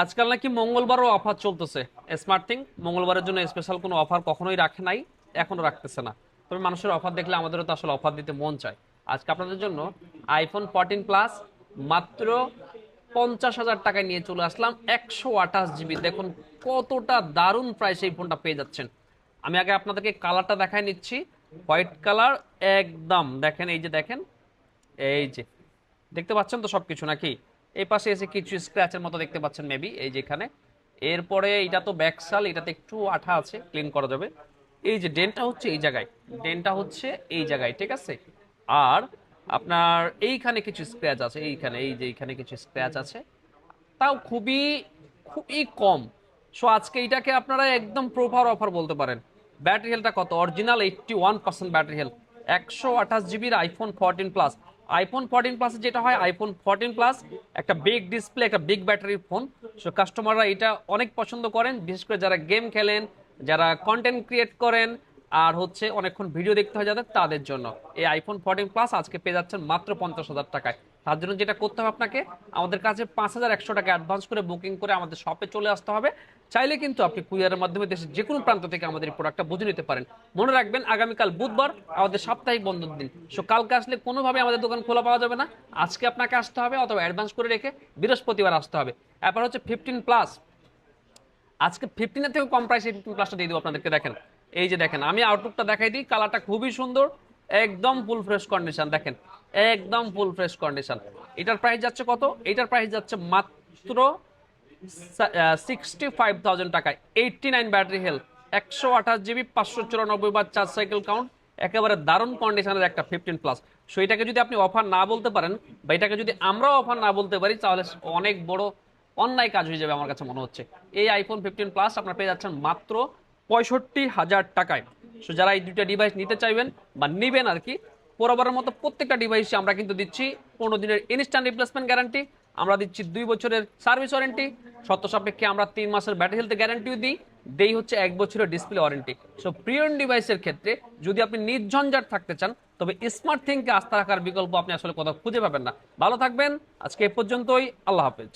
আজকাল নাকি মঙ্গলবারও অফার চলতেছে। স্মার্ট থিং মঙ্গলবারের জন্য স্পেশাল কোনো অফার কখনোই রাখে নাই, এখনো রাখতেছে না। তবে মানুষের অফার দেখলে আমাদেরও তো আসলে অফার দিতে মন চায়। আজকে আপনাদের জন্য আইফোন 14 প্লাস মাত্র 50,000 টাকায় নিয়ে চলে আসলাম। 128 জিবি, দেখুন কতটা দারুণ প্রাইস এই ফোনটা পেয়ে যাচ্ছেন। আমি আগে আপনাদেরকে কালারটা দেখাই নিচ্ছি। হোয়াইট কালার একদম, দেখেন এই যে দেখেন, এই যে দেখতে পাচ্ছেন তো সবকিছু নাকি? এই পাশে এসে কিছু স্ক্র্যাচের মতো দেখতে পাচ্ছেন মেবি, এই যে এখানে। এরপরে এটা তো ব্যাকসাল, এটাতে একটু আঠা আছে, ক্লিন করা যাবে। এই যে ডেন্টটা হচ্ছে এই জায়গায়, ডেন্টটা হচ্ছে এই জায়গায়, ঠিক আছে। আর আপনার এইখানে কিছু স্ক্র্যাচ আছে, এইখানে এই যে এইখানে কিছু স্ক্র্যাচ আছে, তাও খুবই খুবই কম। সো আজকে এটাকে আপনারা একদম প্রপার অফার বলতে পারেন। ব্যাটারি হেলথটা কত? Original 81% battery health. 128 জিবির আইফোন 14 প্লাস। আইফোন 14 প্লাস যেটা হয়, আইফোন 14 প্লাস একটা বিগ ডিসপ্লে, একটা বিগ ব্যাটারির ফোন। সো কাস্টমাররা এটা অনেক পছন্দ করেন, বিশেষ করে যারা গেম খেলেন, যারা কন্টেন্ট ক্রিয়েট করেন, আর হচ্ছে অনেকক্ষণ ভিডিও দেখতে হয় যাদের, তাদের জন্য এই আইফোন 14 প্লাস আজকে পেয়ে যাচ্ছেন মাত্র 50,000 টাকায়। তার জন্য যেটা করতে হবে আপনাকে, আমাদের কাছে 5,100 টাকা অ্যাডভান্স করে বুকিং করে আমাদের শপে চলে আসতে হবে। চাইলে কিন্তু আপনি কুরিয়ারের মাধ্যমে দেশের যে কোনো প্রান্ত থেকে আমাদের এই প্রোডাক্টটা বুঝে নিতে পারেন। মনে রাখবেন, আগামীকাল বুধবার আমাদের সাপ্তাহিক বন্ধের দিন। সো কালকে আসলে কোনোভাবে আমাদের দোকান খোলা পাওয়া যাবে না। আজকে আপনাকে আসতে হবে, অথবা অ্যাডভান্স করে রেখে বৃহস্পতিবার আসতে হবে। এরপর হচ্ছে 15 প্লাস। আজকে 15-এর থেকে কম প্রাইসে 15 প্লাসটা দিয়ে দেবো আপনাদেরকে। দেখেন এই যে দেখেন, আমি আউটলুকটা দেখাই দিই, কালারটা খুবই সুন্দর, একদম ফুল ফ্রেশ কন্ডিশন। দেখেন একদম ফুল ফ্রেশ কন্ডিশন। এটার প্রাইস যাচ্ছে কত? এটার প্রাইস যাচ্ছে মাত্র 65,000 টাকায়। 89 ব্যাটারি হেলথ, 128 জিবি, 594 বার চার্জ সাইকেল কাউন্ট, একেবারে দারুণ কন্ডিশনের একটা 15 প্লাস। সো এটাকে যদি আপনি অফার না বলতে পারেন, বা এটাকে যদি আমরাও অফার না বলতে পারি, তাহলে অনেক বড় অন্যায় কাজ হয়ে যাবে আমার কাছে মনে হচ্ছে। এই আইফোন 15 প্লাস আপনার পেয়ে যাচ্ছেন মাত্র 65,000 টাকায়। সো যারা এই দুইটা ডিভাইস নিতে চাইবেন বা নিবেন আর কি, বরাবরের মতো প্রত্যেকটা ডিভাইসে আমরা কিন্তু দিচ্ছি 15 দিনের ইনস্ট্যান্ট রিপ্লেসমেন্ট গ্যারান্টি, আমরা দিচ্ছি 2 বছরের সার্ভিস ওয়ারেন্টি, শর্ত সাপেক্ষে আমরা 3 মাসের ব্যাটারি হেলথ গ্যারান্টিও দিই, দেই হচ্ছে 1 বছরের ডিসপ্লে ওয়ারেন্টি। সো প্রিয়ন ডিভাইসের ক্ষেত্রে যদি আপনি নির্ঝঞ্ঝাট থাকতে চান, তবে স্মার্ট থিংকে আস্থা রাখার বিকল্প আপনি আসলে কোথাও খুঁজে পাবেন না। ভালো থাকবেন, আজকে এ পর্যন্তই, আল্লাহ হাফেজ।